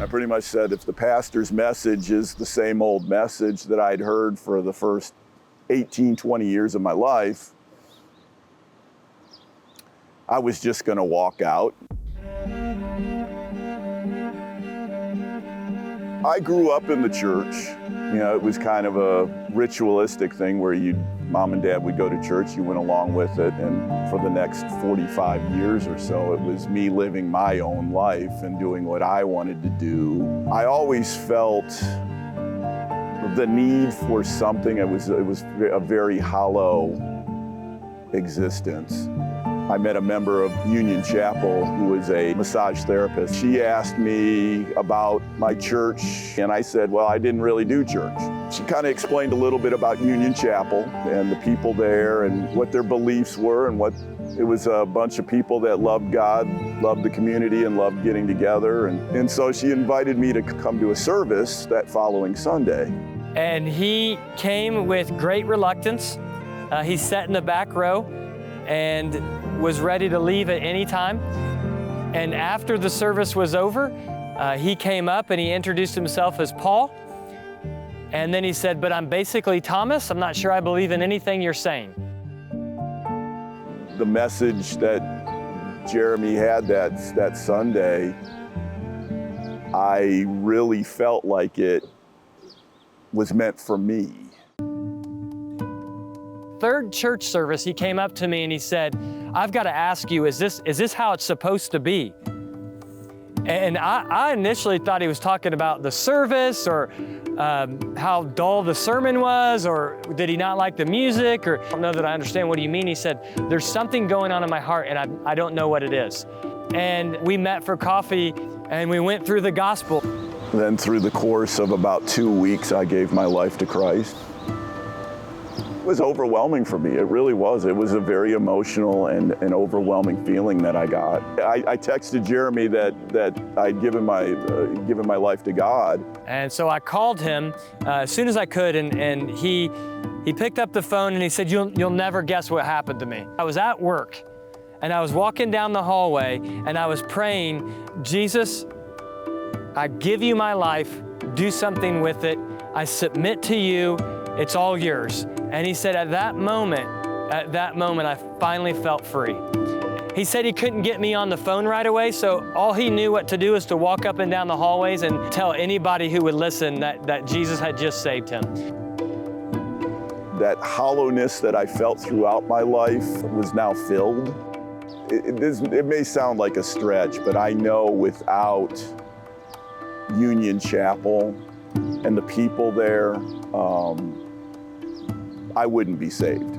pretty much said if the pastor's message is the same old message that I'd heard for the first 18, 20 years of my life, I was just going to walk out. I grew up in the church. You know, it was kind of a ritualistic thing where mom and dad would go to church, you went along with it, and for the next 45 years or so, it was me living my own life and doing what I wanted to do. I always felt the need for something. It was a very hollow existence. I met a member of Union Chapel who was a massage therapist. She asked me about my church, and I said, well, I didn't really do church. She kind of explained a little bit about Union Chapel and the people there and what their beliefs were, and it was a bunch of people that loved God, loved the community, and loved getting together. And so she invited me to come to a service that following Sunday. And he came with great reluctance. He sat in the back row and was ready to leave at any time. And after the service was over, he came up and he introduced himself as Paul. And then he said, but I'm basically Thomas. I'm not sure I believe in anything you're saying. The message that Jeremy had that Sunday, I really felt like it was meant for me. Third church service, he came up to me and he said, I've got to ask you, is this how it's supposed to be? And I initially thought he was talking about the service or how dull the sermon was, or did he not like the music, or I don't know that I understand, what do you mean? He said, there's something going on in my heart and I don't know what it is. And we met for coffee and we went through the gospel. Then through the course of about 2 weeks, I gave my life to Christ. It was overwhelming for me. It really was. It was a very emotional and overwhelming feeling that I got. I texted Jeremy that I'd given my life to God. And so I called him as soon as I could, and he picked up the phone and he said, you'll never guess what happened to me. I was at work and I was walking down the hallway and I was praying, Jesus, I give you my life, do something with it. I submit to you, it's all yours. And he said, at that moment, I finally felt free. He said he couldn't get me on the phone right away, so all he knew what to do is to walk up and down the hallways and tell anybody who would listen that Jesus had just saved him. That hollowness that I felt throughout my life was now filled. It may sound like a stretch, but I know without Union Chapel and the people there, I wouldn't be saved.